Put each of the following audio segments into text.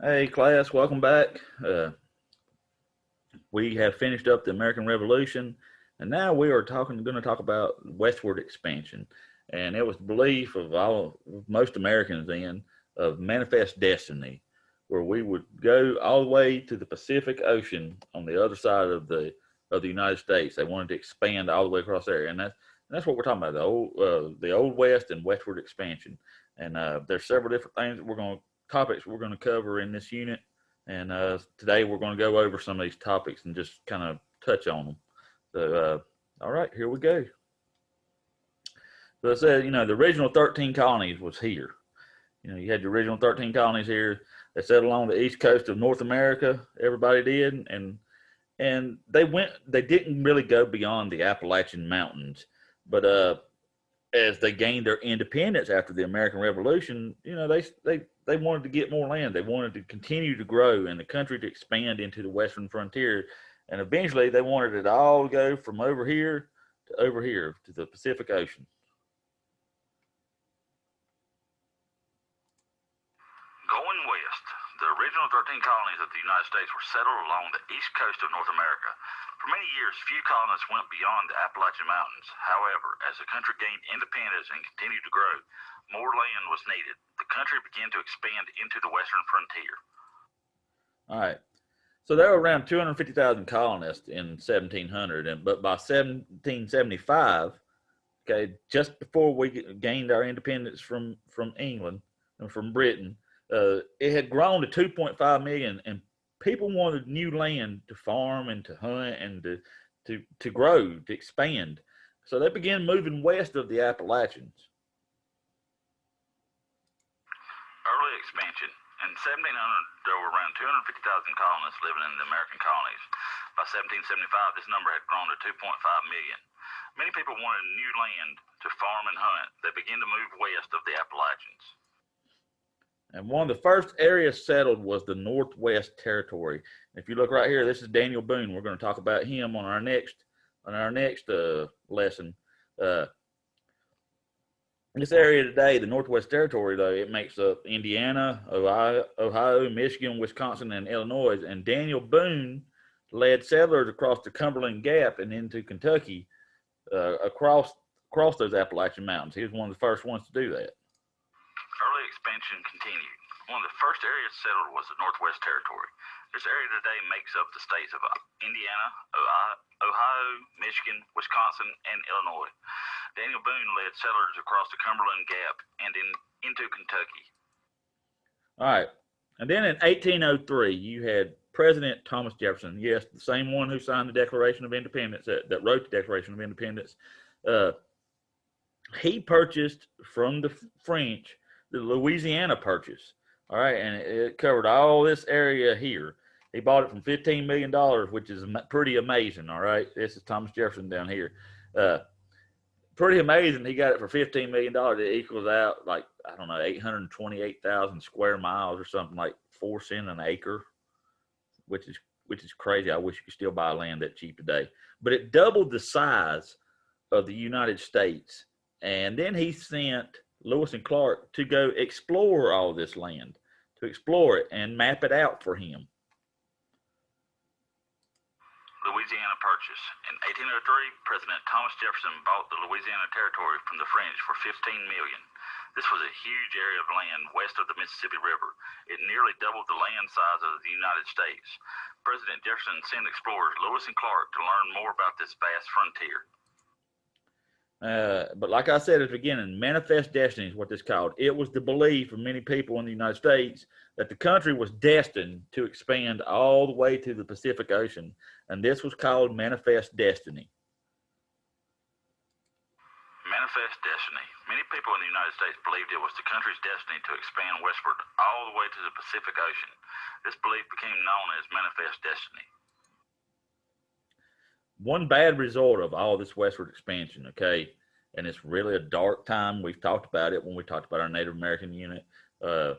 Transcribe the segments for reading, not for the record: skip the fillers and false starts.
Hey class, welcome back. We have finished up the American Revolution, and now we are going to talk about westward expansion. And it was the belief of most Americans then of manifest destiny, where we would go all the way to the Pacific Ocean on the other side of the United States. They wanted to expand all the way across there, and that's what we're talking about, the old West and westward expansion. And there's several different things that topics we're going to cover in this unit. And today we're going to go over some of these topics and just kind of touch on them. So, all right, here we go. So it says, the original 13 colonies was here. You had the original 13 colonies here. They settled along the east coast of North America. Everybody did, and they didn't really go beyond the Appalachian Mountains, but as they gained their independence after the American Revolution, they wanted to get more land. They wanted to continue to grow and the country to expand into the western frontier, and eventually they wanted it all to go from over here to the Pacific Ocean. Going west, the original 13 colonies of the United States were settled along the east coast of North America. For many years, few colonists went beyond the Appalachian Mountains. However, as the country gained independence and continued to grow, more land was needed. The country began to expand into the western frontier. All right. So there were around 250,000 colonists in 1700, but by 1775, okay, just before we gained our independence from England and from Britain, it had grown to 2.5 million, and people wanted new land to farm and to hunt and to grow, to expand. So they began moving west of the Appalachians. Early expansion. In 1700, there were around 250,000 colonists living in the American colonies. By 1775, this number had grown to 2.5 million. Many people wanted new land to farm and hunt. They began to move west of the Appalachians. And one of the first areas settled was the Northwest Territory. If you look right here, this is Daniel Boone. We're going to talk about him on our next lesson. This area today, the Northwest Territory, though, it makes up Indiana, Ohio, Michigan, Wisconsin, and Illinois. And Daniel Boone led settlers across the Cumberland Gap and into Kentucky, across those Appalachian Mountains. He was one of the first ones to do that. Early expansion continued. One of the first areas settled was the Northwest Territory. This area today makes up the states of Indiana, Ohio, Michigan, Wisconsin, and Illinois. Daniel Boone led settlers across the Cumberland Gap and into Kentucky. All right. And then in 1803, you had President Thomas Jefferson. Yes, the same one who signed the Declaration of Independence, that wrote the Declaration of Independence. He purchased from the French the Louisiana Purchase. All right, and it covered all this area here. He bought it from $15 million, which is pretty amazing. All right, this is Thomas Jefferson down here. Pretty amazing. He got it for $15 million. It equals out, like, I don't know, 828,000 square miles or something, like 4 cents an acre, which is crazy. I wish you could still buy land that cheap today. But it doubled the size of the United States. And then he sent Lewis and Clark to go explore all this land, to explore it and map it out for him. Louisiana Purchase. In 1803, President Thomas Jefferson bought the Louisiana Territory from the French for $15 million. This was a huge area of land west of the Mississippi River. It nearly doubled the land size of the United States. President Jefferson sent explorers Lewis and Clark to learn more about this vast frontier. But like I said at the beginning, manifest destiny is what this called. It was the belief of many people in the United States that the country was destined to expand all the way to the Pacific Ocean, and this was called manifest destiny. Manifest destiny. Many people in the United States believed it was the country's destiny to expand westward all the way to the Pacific Ocean. This belief became known as manifest destiny. One bad result of all this westward expansion, okay, and it's really a dark time. We've talked about it when we talked about our Native American unit. It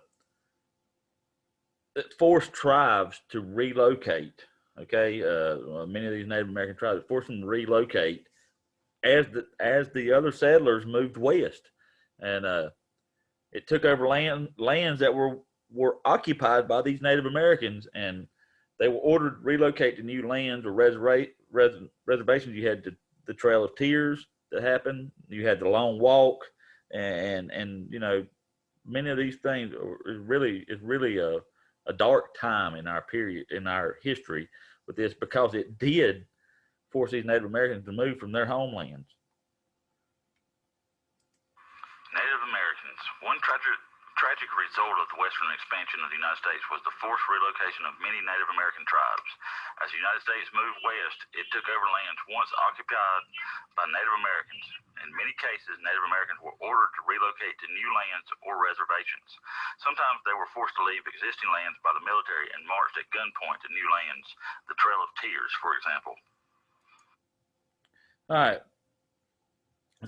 forced tribes to relocate, okay. Many of these Native American tribes forced them to relocate as the other settlers moved west, and it took over lands that were were occupied by these Native Americans, and they were ordered to relocate to new lands or reservations. You had the Trail of Tears that happened. You had the Long Walk, and many of these things is really a dark time in our period in our history with this, because it did force these Native Americans to move from their homelands. Native Americans. One tragic result of the western expansion of the United States was the forced relocation of many Native American tribes. As the United States moved west, it took over lands once occupied by Native Americans. In many cases, Native Americans were ordered to relocate to new lands or reservations. Sometimes they were forced to leave existing lands by the military and marched at gunpoint to new lands, the Trail of Tears, for example. All right.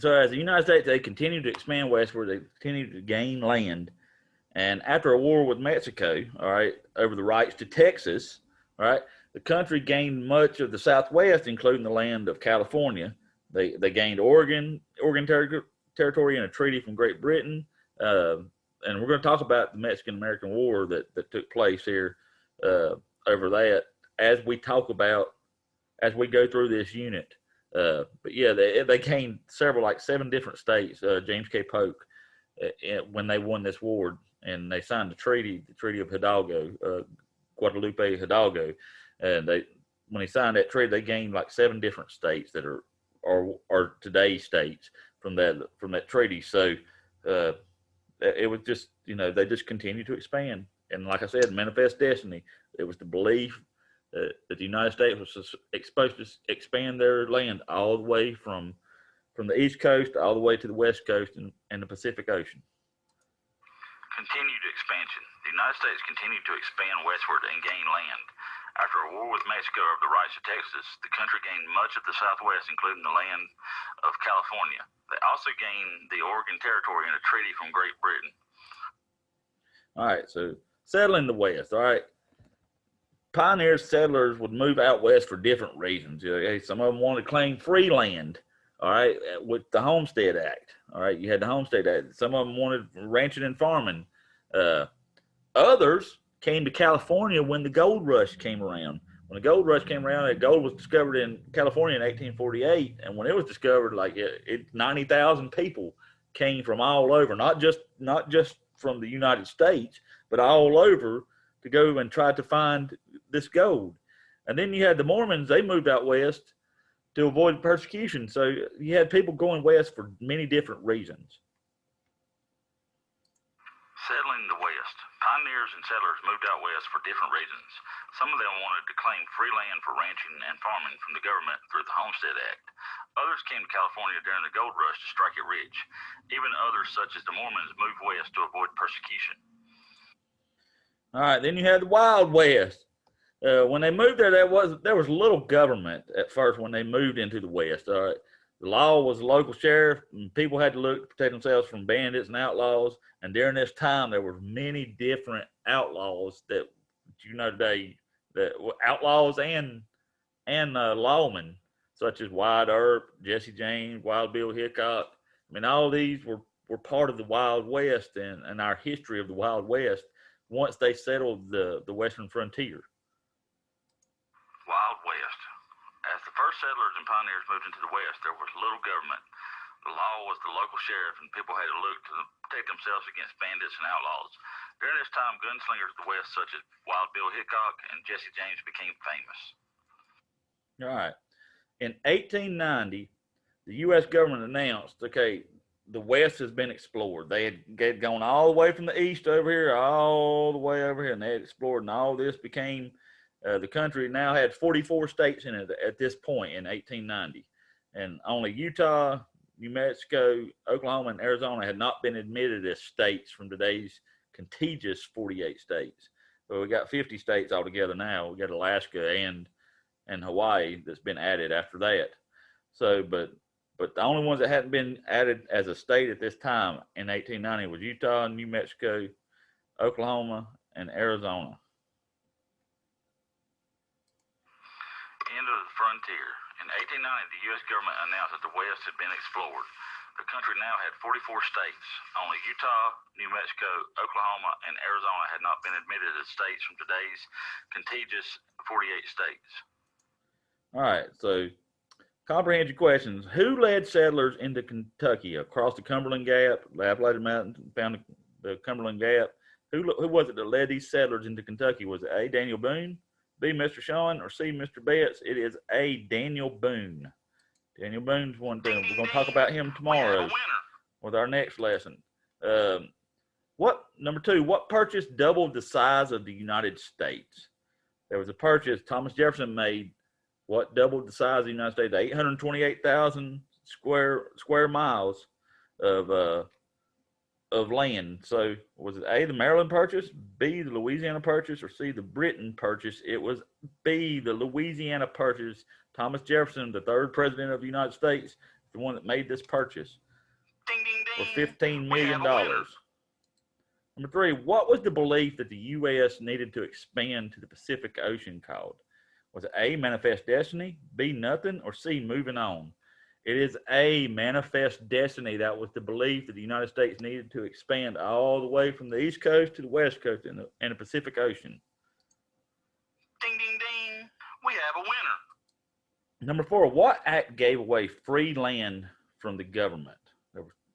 So as the United States, they continued to expand westward, they continued to gain land. And after a war with Mexico, all right, over the rights to Texas, all right, the country gained much of the Southwest, including the land of California. They gained Oregon territory in a treaty from Great Britain. And we're going to talk about the Mexican-American War that took place here over that as we go through this unit. But yeah, they gained several, like 7 different states. James K. Polk, when they won this war, and they signed the treaty of Hidalgo, Guadalupe Hidalgo, and when he signed that treaty, they gained like 7 different states that are today's states from that treaty. So it was just, they just continued to expand, and like I said, manifest destiny. It was the belief that the United States was supposed to expand their land all the way from the East Coast all the way to the West Coast and the Pacific Ocean. Continued expansion. The United States continued to expand westward and gain land. After a war with Mexico over the rights to Texas, the country gained much of the Southwest, including the land of California. They also gained the Oregon Territory in a treaty from Great Britain. All right, so settling the West. All right, pioneer settlers would move out west for different reasons. Some of them wanted to claim free land. All right, with the Homestead Act. All right, you had the Homestead Act. Some of them wanted ranching and farming. Others came to California when the gold rush came around. When the gold rush came around, gold was discovered in California in 1848, and when it was discovered, 90,000 people came from all over, not just from the United States, but all over to go and try to find this gold. And then you had the Mormons. They moved out west to avoid persecution. So you had people going west for many different reasons. Settling the West. Pioneers and settlers moved out west for different reasons. Some of them wanted to claim free land for ranching and farming from the government through the Homestead Act. Others came to California during the gold rush to strike it rich. Even others, such as the Mormons, moved west to avoid persecution. All right, then you had the Wild West. When they moved there was little government at first when they moved into the West. All right, the law was the local sheriff, and people had to look to protect themselves from bandits and outlaws. And during this time, there were many different outlaws that today, that were outlaws and lawmen, such as Wyatt Earp, Jesse James, Wild Bill Hickok. I mean, all these were part of the Wild West and our history of the Wild West once they settled the western frontier. Wild West. As the first settlers and pioneers moved into the West, there was little government. The law was the local sheriff, and people had to look to protect themselves against bandits and outlaws. During this time, gunslingers of the West, such as Wild Bill Hickok and Jesse James, became famous. All right. In 1890, the U.S. government announced, okay, the West has been explored. They had gone all the way from the East over here, all the way over here, and they had explored, and all this became the country now had 44 states in it at this point in 1890, and only Utah, New Mexico, Oklahoma, and Arizona had not been admitted as states from today's contiguous 48 states. So we got 50 states altogether now. We got Alaska and Hawaii that's been added after that. So, but the only ones that hadn't been added as a state at this time in 1890 was Utah, New Mexico, Oklahoma, and Arizona. End of the frontier. In 1890, the U.S. government announced that the West had been explored. The country now had 44 states. Only Utah, New Mexico, Oklahoma, and Arizona had not been admitted as states from today's contiguous 48 states. All right, so comprehension questions. Who led settlers into Kentucky across the Cumberland Gap, the Appalachian Mountains, found the Cumberland Gap? Who was it that led these settlers into Kentucky? Was it A, Daniel Boone, B, Mr. Shawn, or C, Mr. Betts? It is A, Daniel Boone. Daniel Boone's one thing. We're going to talk about him tomorrow with our next lesson. Number two, what purchase doubled the size of the United States? There was a purchase Thomas Jefferson made. What doubled the size of the United States? 828,000 square miles of land. So was it A, the Maryland Purchase, B, the Louisiana Purchase, or C, the Britain Purchase? It was B, the Louisiana Purchase. Thomas Jefferson, the third president of the United States, the one that made this purchase for $15 million. Number three, what was the belief that the U.S. needed to expand to the Pacific Ocean called? Was it A, manifest destiny, B, nothing, or C, moving on? It is A, manifest destiny. That was the belief that the United States needed to expand all the way from the East Coast to the West Coast and the Pacific Ocean. Ding, ding, ding. We have a winner. Number four, what act gave away free land from the government?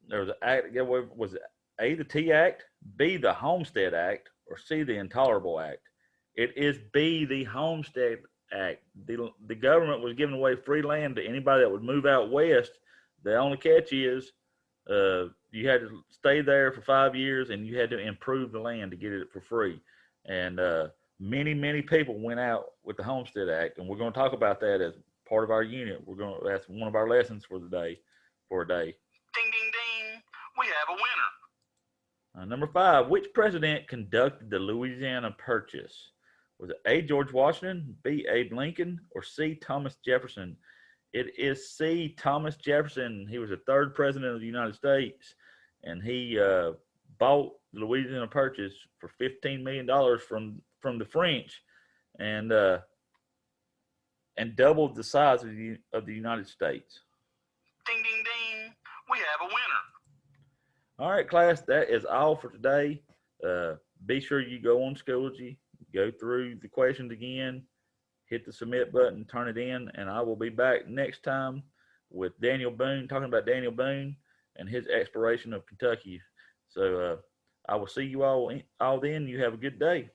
There was an act that gave away, was it A, the Tea Act, B, the Homestead Act, or C, the Intolerable Act? It is B, the Homestead Act. The government was giving away free land to anybody that would move out west. The only catch is you had to stay there for 5 years and you had to improve the land to get it for free. And many people went out with the Homestead Act, and we're going to talk about that as part of our unit. That's one of our lessons for the day, for a day. Ding, ding, ding. We have a winner. Number five, which president conducted the Louisiana Purchase? Was it A, George Washington, B, Abe Lincoln, or C, Thomas Jefferson? It is C, Thomas Jefferson. He was the third president of the United States, and he bought the Louisiana Purchase for $15 million from the French, and doubled the size of the United States. Ding, ding, ding. We have a winner. All right, class, that is all for today. Be sure you go on Schoology, go through the questions again, hit the submit button, turn it in, and I will be back next time with Daniel Boone, talking about Daniel Boone and his exploration of Kentucky. So I will see you all then. You have a good day.